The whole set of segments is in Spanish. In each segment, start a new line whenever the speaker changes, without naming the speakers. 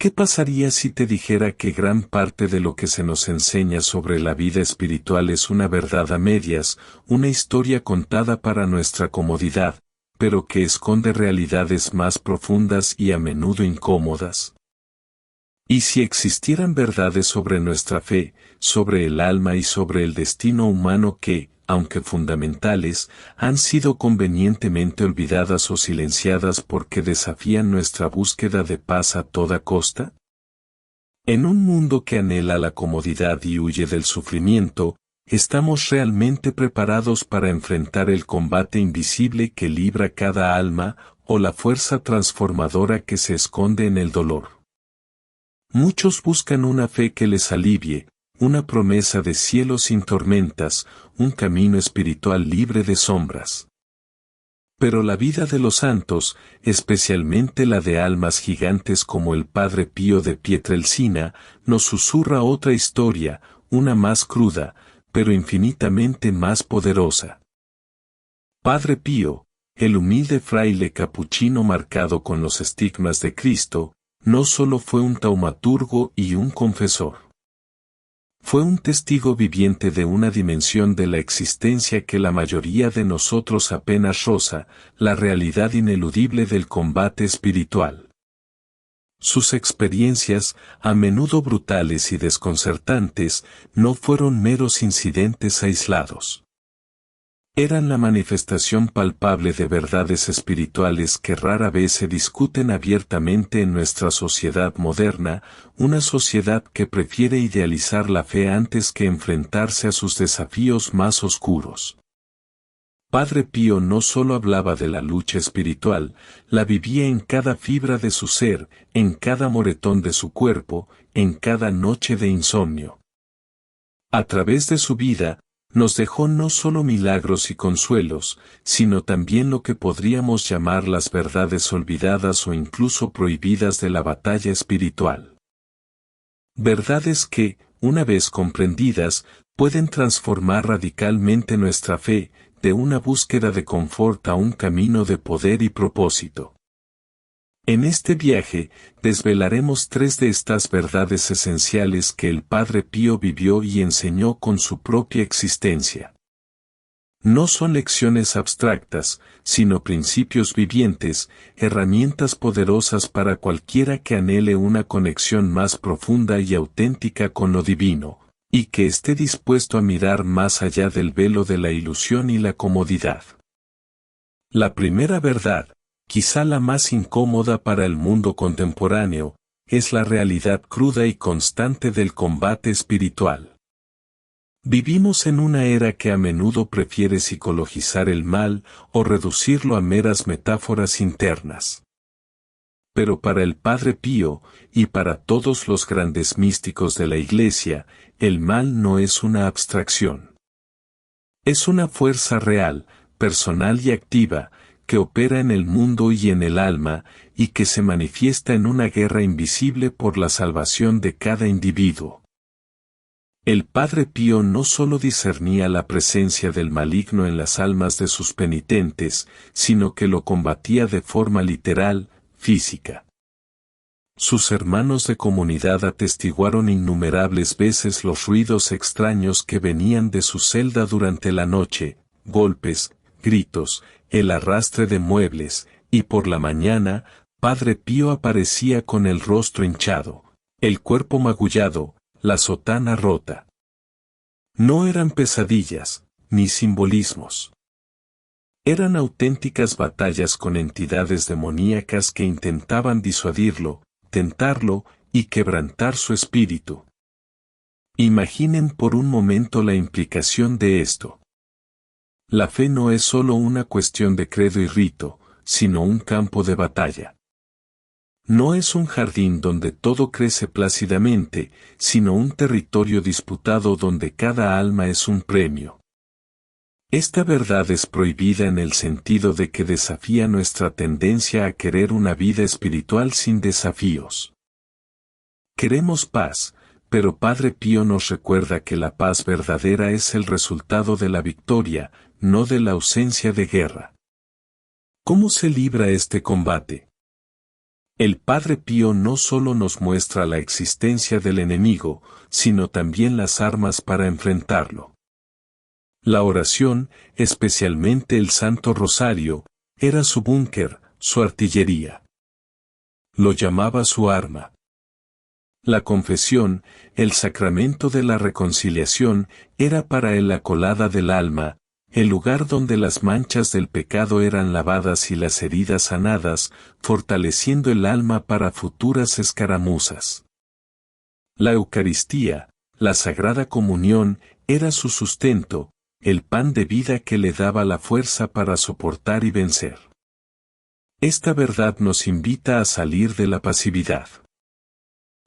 ¿Qué pasaría si te dijera que gran parte de lo que se nos enseña sobre la vida espiritual es una verdad a medias, una historia contada para nuestra comodidad, pero que esconde realidades más profundas y a menudo incómodas? ¿Y si existieran verdades sobre nuestra fe, sobre el alma y sobre el destino humano que, aunque fundamentales, han sido convenientemente olvidadas o silenciadas porque desafían nuestra búsqueda de paz a toda costa? En un mundo que anhela la comodidad y huye del sufrimiento, ¿estamos realmente preparados para enfrentar el combate invisible que libra cada alma, o la fuerza transformadora que se esconde en el dolor? Muchos buscan una fe que les alivie, una promesa de cielo sin tormentas, un camino espiritual libre de sombras. Pero la vida de los santos, especialmente la de almas gigantes como el Padre Pío de Pietrelcina, nos susurra otra historia, una más cruda, pero infinitamente más poderosa. Padre Pío, el humilde fraile capuchino marcado con los estigmas de Cristo, no solo fue un taumaturgo y un confesor. Fue un testigo viviente de una dimensión de la existencia que la mayoría de nosotros apenas roza, la realidad ineludible del combate espiritual. Sus experiencias, a menudo brutales y desconcertantes, no fueron meros incidentes aislados. Eran la manifestación palpable de verdades espirituales que rara vez se discuten abiertamente en nuestra sociedad moderna, una sociedad que prefiere idealizar la fe antes que enfrentarse a sus desafíos más oscuros. Padre Pío no solo hablaba de la lucha espiritual, la vivía en cada fibra de su ser, en cada moretón de su cuerpo, en cada noche de insomnio. A través de su vida, nos dejó no solo milagros y consuelos, sino también lo que podríamos llamar las verdades olvidadas o incluso prohibidas de la batalla espiritual. Verdades que, una vez comprendidas, pueden transformar radicalmente nuestra fe, de una búsqueda de confort a un camino de poder y propósito. En este viaje, desvelaremos 3 de estas verdades esenciales que el Padre Pío vivió y enseñó con su propia existencia. No son lecciones abstractas, sino principios vivientes, herramientas poderosas para cualquiera que anhele una conexión más profunda y auténtica con lo divino, y que esté dispuesto a mirar más allá del velo de la ilusión y la comodidad. La primera verdad, quizá la más incómoda para el mundo contemporáneo, es la realidad cruda y constante del combate espiritual. Vivimos en una era que a menudo prefiere psicologizar el mal o reducirlo a meras metáforas internas. Pero para el Padre Pío, y para todos los grandes místicos de la Iglesia, el mal no es una abstracción. Es una fuerza real, personal y activa, que opera en el mundo y en el alma, y que se manifiesta en una guerra invisible por la salvación de cada individuo. El Padre Pío no solo discernía la presencia del maligno en las almas de sus penitentes, sino que lo combatía de forma literal, física. Sus hermanos de comunidad atestiguaron innumerables veces los ruidos extraños que venían de su celda durante la noche, golpes, gritos, el arrastre de muebles, y por la mañana, Padre Pío aparecía con el rostro hinchado, el cuerpo magullado, la sotana rota. No eran pesadillas, ni simbolismos. Eran auténticas batallas con entidades demoníacas que intentaban disuadirlo, tentarlo y quebrantar su espíritu. Imaginen por un momento la implicación de esto. La fe no es solo una cuestión de credo y rito, sino un campo de batalla. No es un jardín donde todo crece plácidamente, sino un territorio disputado donde cada alma es un premio. Esta verdad es prohibida en el sentido de que desafía nuestra tendencia a querer una vida espiritual sin desafíos. Queremos paz, pero Padre Pío nos recuerda que la paz verdadera es el resultado de la victoria, no de la ausencia de guerra. ¿Cómo se libra este combate? El Padre Pío no solo nos muestra la existencia del enemigo, sino también las armas para enfrentarlo. La oración, especialmente el Santo Rosario, era su búnker, su artillería. Lo llamaba su arma. La confesión, el sacramento de la reconciliación, era para él la colada del alma, el lugar donde las manchas del pecado eran lavadas y las heridas sanadas, fortaleciendo el alma para futuras escaramuzas. La Eucaristía, la Sagrada Comunión, era su sustento, el pan de vida que le daba la fuerza para soportar y vencer. Esta verdad nos invita a salir de la pasividad.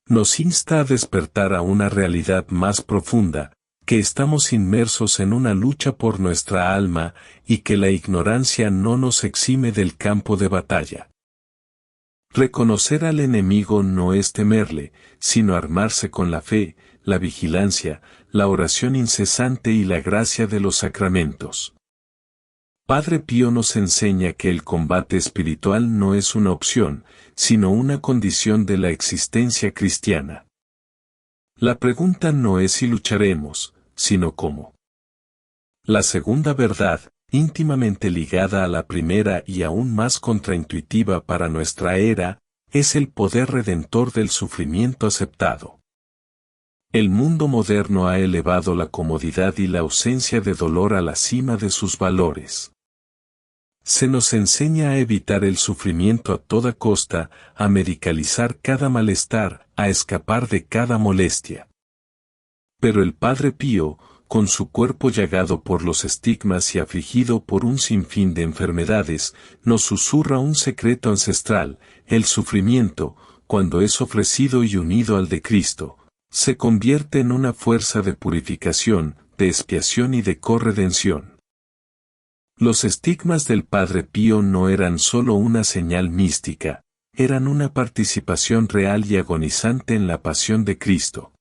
Nos insta a despertar a una realidad más profunda, que estamos inmersos en una lucha por nuestra alma y que la ignorancia no nos exime del campo de batalla. Reconocer al enemigo no es temerle, sino armarse con la fe, la vigilancia, la oración incesante y la gracia de los sacramentos. Padre Pío nos enseña que el combate espiritual no es una opción, sino una condición de la existencia cristiana. La pregunta no es si lucharemos, sino cómo. La segunda verdad, íntimamente ligada a la primera y aún más contraintuitiva para nuestra era, es el poder redentor del sufrimiento aceptado. El mundo moderno ha elevado la comodidad y la ausencia de dolor a la cima de sus valores. Se nos enseña a evitar el sufrimiento a toda costa, a medicalizar cada malestar, a escapar de cada molestia. Pero el Padre Pío, con su cuerpo llagado por los estigmas y afligido por un sinfín de enfermedades, nos susurra un secreto ancestral: el sufrimiento, cuando es ofrecido y unido al de Cristo, se convierte en una fuerza de purificación, de expiación y de corredención. Los estigmas del Padre Pío no eran solo una señal mística, eran una participación real y agonizante en la pasión de Cristo.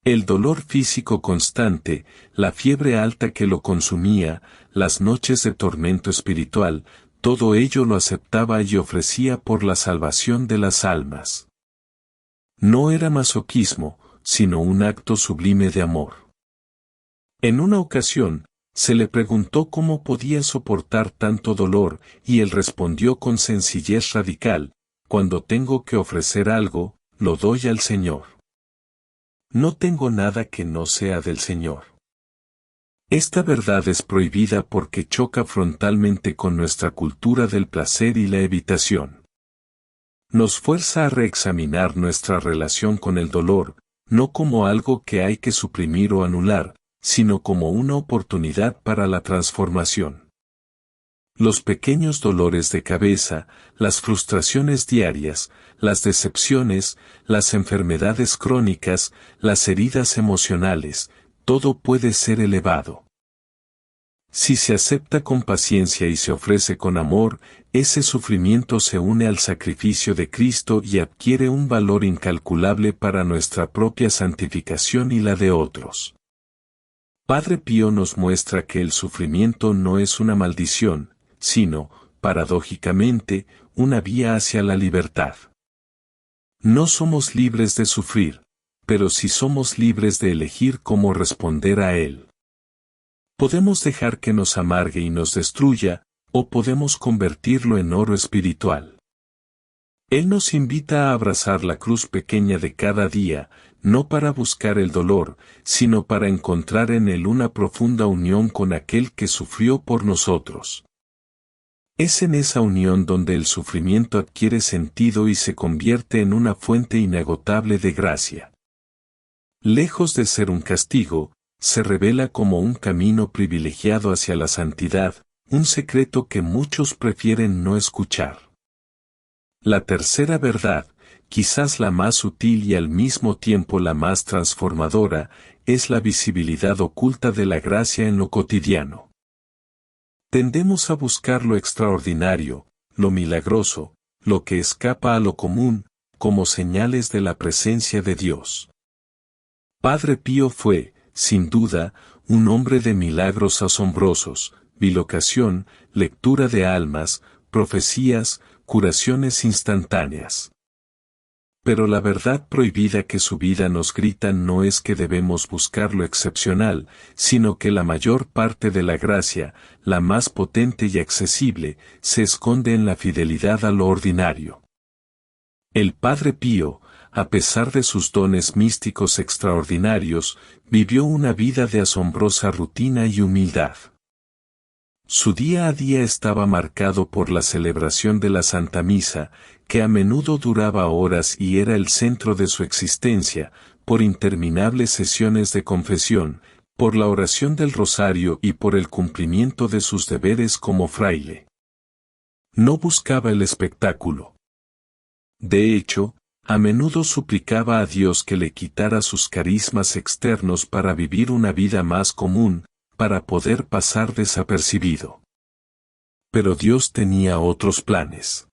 El dolor físico constante, la fiebre alta que lo consumía, las noches de tormento espiritual, todo ello lo aceptaba y ofrecía por la salvación de las almas. No era masoquismo, sino un acto sublime de amor. En una ocasión, se le preguntó cómo podía soportar tanto dolor, y él respondió con sencillez radical: cuando tengo que ofrecer algo, lo doy al Señor. No tengo nada que no sea del Señor. Esta verdad es prohibida porque choca frontalmente con nuestra cultura del placer y la evitación. Nos fuerza a reexaminar nuestra relación con el dolor, no como algo que hay que suprimir o anular, sino como una oportunidad para la transformación. Los pequeños dolores de cabeza, las frustraciones diarias, las decepciones, las enfermedades crónicas, las heridas emocionales, todo puede ser elevado. Si se acepta con paciencia y se ofrece con amor, ese sufrimiento se une al sacrificio de Cristo y adquiere un valor incalculable para nuestra propia santificación y la de otros. Padre Pío nos muestra que el sufrimiento no es una maldición, sino, paradójicamente, una vía hacia la libertad. No somos libres de sufrir, pero sí somos libres de elegir cómo responder a él. Podemos dejar que nos amargue y nos destruya, o podemos convertirlo en oro espiritual. Él nos invita a abrazar la cruz pequeña de cada día, no para buscar el dolor, sino para encontrar en él una profunda unión con aquel que sufrió por nosotros. Es en esa unión donde el sufrimiento adquiere sentido y se convierte en una fuente inagotable de gracia. Lejos de ser un castigo, se revela como un camino privilegiado hacia la santidad, un secreto que muchos prefieren no escuchar. La tercera verdad, quizás la más sutil y al mismo tiempo la más transformadora, es la visibilidad oculta de la gracia en lo cotidiano. Tendemos a buscar lo extraordinario, lo milagroso, lo que escapa a lo común, como señales de la presencia de Dios. Padre Pío fue, sin duda, un hombre de milagros asombrosos, bilocación, lectura de almas, profecías, curaciones instantáneas. Pero la verdad prohibida que su vida nos grita no es que debemos buscar lo excepcional, sino que la mayor parte de la gracia, la más potente y accesible, se esconde en la fidelidad a lo ordinario. El Padre Pío, a pesar de sus dones místicos extraordinarios, vivió una vida de asombrosa rutina y humildad. Su día a día estaba marcado por la celebración de la Santa Misa, que a menudo duraba horas y era el centro de su existencia, por interminables sesiones de confesión, por la oración del rosario y por el cumplimiento de sus deberes como fraile. No buscaba el espectáculo. De hecho, a menudo suplicaba a Dios que le quitara sus carismas externos para vivir una vida más común, para poder pasar desapercibido. Pero Dios tenía otros planes.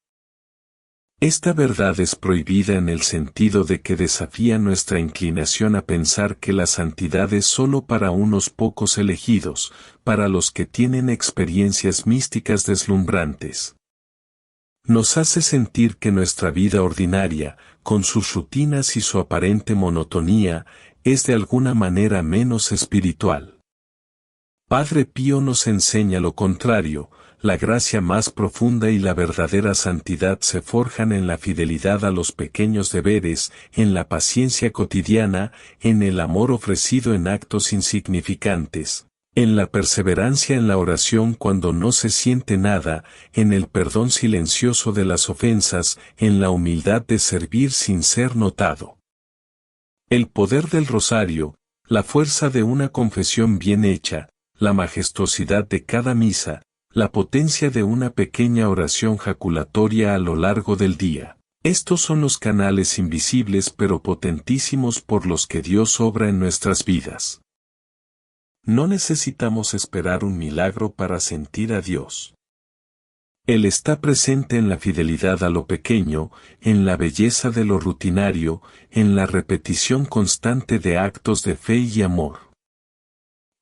Esta verdad es prohibida en el sentido de que desafía nuestra inclinación a pensar que la santidad es solo para unos pocos elegidos, para los que tienen experiencias místicas deslumbrantes. Nos hace sentir que nuestra vida ordinaria, con sus rutinas y su aparente monotonía, es de alguna manera menos espiritual. Padre Pío nos enseña lo contrario, la gracia más profunda y la verdadera santidad se forjan en la fidelidad a los pequeños deberes, en la paciencia cotidiana, en el amor ofrecido en actos insignificantes, en la perseverancia en la oración cuando no se siente nada, en el perdón silencioso de las ofensas, en la humildad de servir sin ser notado. El poder del rosario, la fuerza de una confesión bien hecha, la majestuosidad de cada misa, la potencia de una pequeña oración jaculatoria a lo largo del día. Estos son los canales invisibles pero potentísimos por los que Dios obra en nuestras vidas. No necesitamos esperar un milagro para sentir a Dios. Él está presente en la fidelidad a lo pequeño, en la belleza de lo rutinario, en la repetición constante de actos de fe y amor.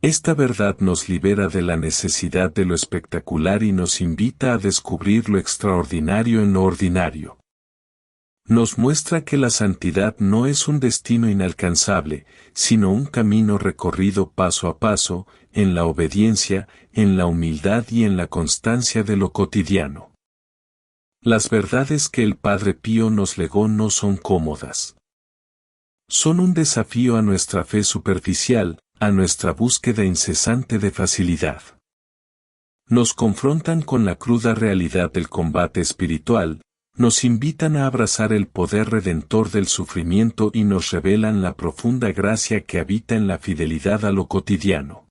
Esta verdad nos libera de la necesidad de lo espectacular y nos invita a descubrir lo extraordinario en lo ordinario. Nos muestra que la santidad no es un destino inalcanzable, sino un camino recorrido paso a paso, en la obediencia, en la humildad y en la constancia de lo cotidiano. Las verdades que el Padre Pío nos legó no son cómodas. Son un desafío a nuestra fe superficial, a nuestra búsqueda incesante de facilidad. Nos confrontan con la cruda realidad del combate espiritual, nos invitan a abrazar el poder redentor del sufrimiento y nos revelan la profunda gracia que habita en la fidelidad a lo cotidiano.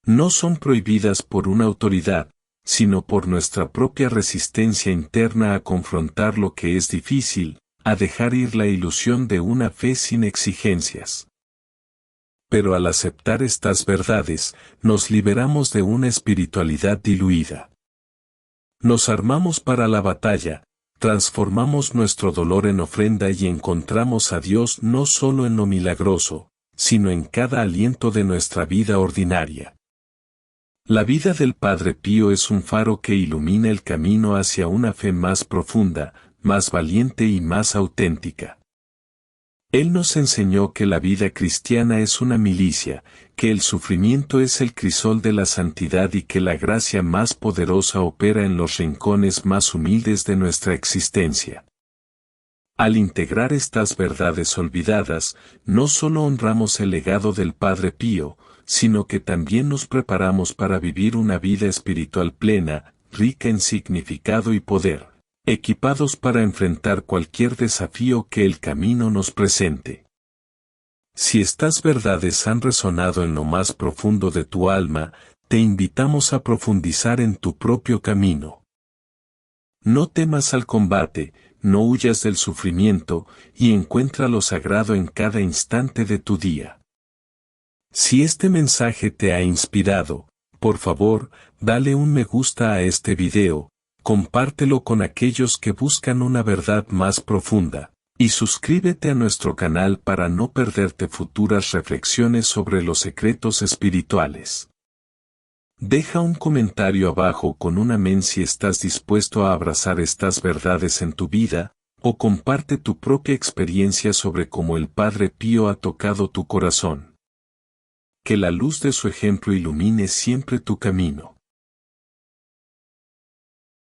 No son prohibidas por una autoridad, sino por nuestra propia resistencia interna a confrontar lo que es difícil, a dejar ir la ilusión de una fe sin exigencias. Pero al aceptar estas verdades, nos liberamos de una espiritualidad diluida. Nos armamos para la batalla, transformamos nuestro dolor en ofrenda y encontramos a Dios no solo en lo milagroso, sino en cada aliento de nuestra vida ordinaria. La vida del Padre Pío es un faro que ilumina el camino hacia una fe más profunda, más valiente y más auténtica. Él nos enseñó que la vida cristiana es una milicia, que el sufrimiento es el crisol de la santidad y que la gracia más poderosa opera en los rincones más humildes de nuestra existencia. Al integrar estas verdades olvidadas, no solo honramos el legado del Padre Pío, sino que también nos preparamos para vivir una vida espiritual plena, rica en significado y poder, equipados para enfrentar cualquier desafío que el camino nos presente. Si estas verdades han resonado en lo más profundo de tu alma, te invitamos a profundizar en tu propio camino. No temas al combate, no huyas del sufrimiento, y encuentra lo sagrado en cada instante de tu día. Si este mensaje te ha inspirado, por favor, dale un me gusta a este video, compártelo con aquellos que buscan una verdad más profunda, y suscríbete a nuestro canal para no perderte futuras reflexiones sobre los secretos espirituales. Deja un comentario abajo con un amén si estás dispuesto a abrazar estas verdades en tu vida, o comparte tu propia experiencia sobre cómo el Padre Pío ha tocado tu corazón. Que la luz de su ejemplo ilumine siempre tu camino.